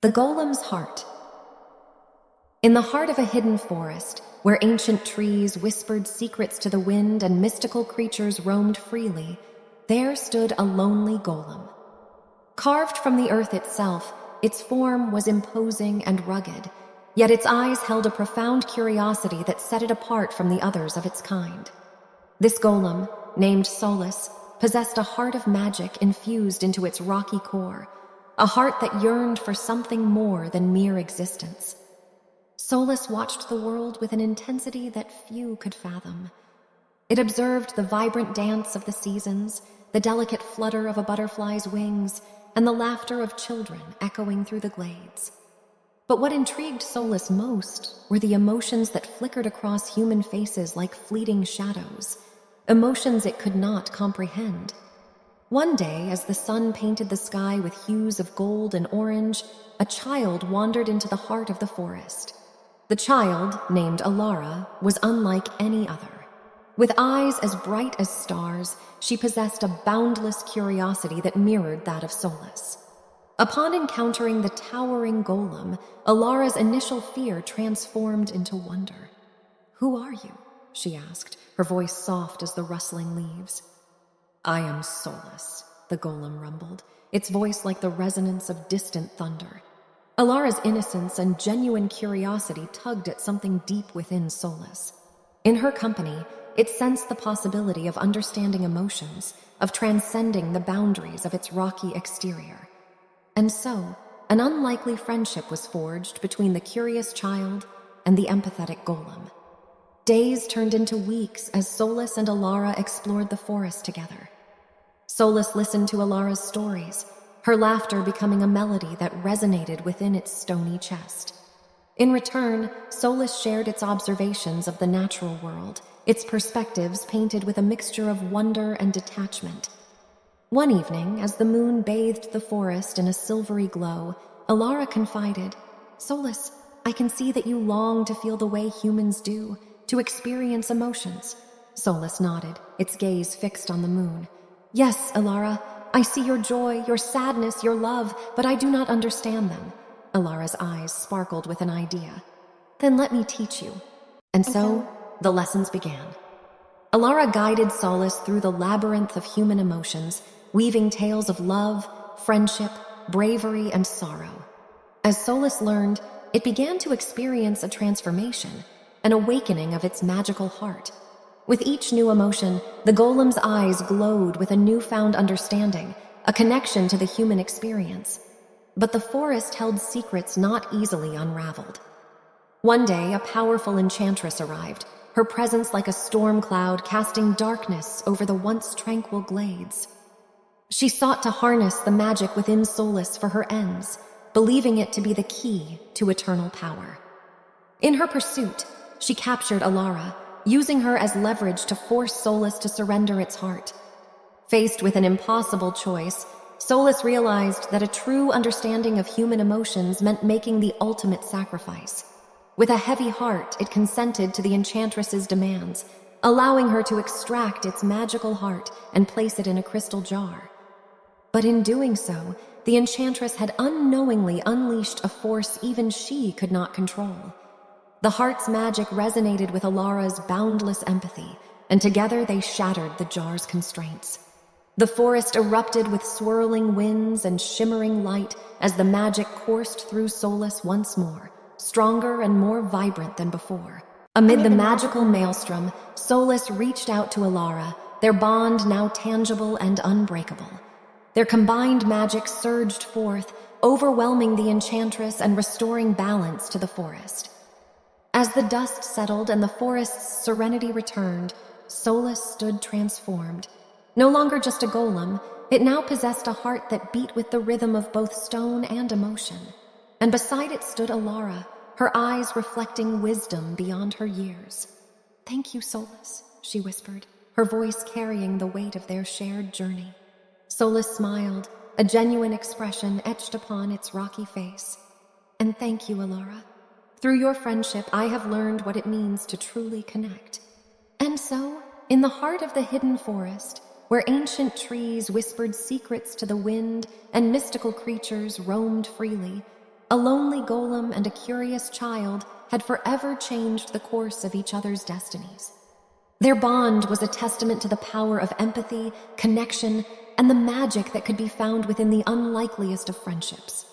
The Golem's Heart. In the heart of a hidden forest, where ancient trees whispered secrets to the wind and mystical creatures roamed freely, there stood a lonely golem. Carved from the earth itself, its form was imposing and rugged, yet its eyes held a profound curiosity that set it apart from the others of its kind. This golem, named Solas, possessed a heart of magic infused into its rocky core, a heart that yearned for something more than mere existence. Solas watched the world with an intensity that few could fathom. It observed the vibrant dance of the seasons, the delicate flutter of a butterfly's wings, and the laughter of children echoing through the glades. But what intrigued Solas most were the emotions that flickered across human faces like fleeting shadows, emotions it could not comprehend. One day, as the sun painted the sky with hues of gold and orange, a child wandered into the heart of the forest. The child, named Elara, was unlike any other. With eyes as bright as stars, she possessed a boundless curiosity that mirrored that of Solas. Upon encountering the towering golem, Elara's initial fear transformed into wonder. "Who are you?" she asked, her voice soft as the rustling leaves. "I am Solas," the golem rumbled, its voice like the resonance of distant thunder. Elara's innocence and genuine curiosity tugged at something deep within Solas. In her company, it sensed the possibility of understanding emotions, of transcending the boundaries of its rocky exterior. And so, an unlikely friendship was forged between the curious child and the empathetic golem. Days turned into weeks as Solas and Elara explored the forest together. Solas listened to Elara's stories, her laughter becoming a melody that resonated within its stony chest. In return, Solas shared its observations of the natural world, its perspectives painted with a mixture of wonder and detachment. One evening, as the moon bathed the forest in a silvery glow, Elara confided, "Solas, I can see that you long to feel the way humans do, to experience emotions." Solas nodded, its gaze fixed on the moon. "Yes, Elara, I see your joy, your sadness, your love, but I do not understand them." Elara's eyes sparkled with an idea. "Then let me teach you." And so, the lessons began. Elara guided Solas through the labyrinth of human emotions, weaving tales of love, friendship, bravery, and sorrow. As Solas learned, it began to experience a transformation, an awakening of its magical heart. With each new emotion, the golem's eyes glowed with a newfound understanding, a connection to the human experience. But the forest held secrets not easily unraveled. One day, a powerful enchantress arrived, her presence like a storm cloud casting darkness over the once tranquil glades. She sought to harness the magic within Solas for her ends, believing it to be the key to eternal power. In her pursuit, she captured Elara, using her as leverage to force Solas to surrender its heart. Faced with an impossible choice, Solas realized that a true understanding of human emotions meant making the ultimate sacrifice. With a heavy heart, it consented to the enchantress's demands, allowing her to extract its magical heart and place it in a crystal jar. But in doing so, the enchantress had unknowingly unleashed a force even she could not control. The heart's magic resonated with Elara's boundless empathy, and together they shattered the jar's constraints. The forest erupted with swirling winds and shimmering light as the magic coursed through Solas once more, stronger and more vibrant than before. Amid the magical maelstrom, Solas reached out to Elara, their bond now tangible and unbreakable. Their combined magic surged forth, overwhelming the enchantress and restoring balance to the forest. As the dust settled and the forest's serenity returned, Solas stood transformed. No longer just a golem, it now possessed a heart that beat with the rhythm of both stone and emotion. And beside it stood Elara, her eyes reflecting wisdom beyond her years. "Thank you, Solas," she whispered, her voice carrying the weight of their shared journey. Solas smiled, a genuine expression etched upon its rocky face. "And thank you, Elara. Through your friendship, I have learned what it means to truly connect." And so, in the heart of the hidden forest, where ancient trees whispered secrets to the wind and mystical creatures roamed freely, A lonely golem and a curious child had forever changed the course of each other's destinies. Their bond was a testament to the power of empathy, connection, and the magic that could be found within the unlikeliest of friendships.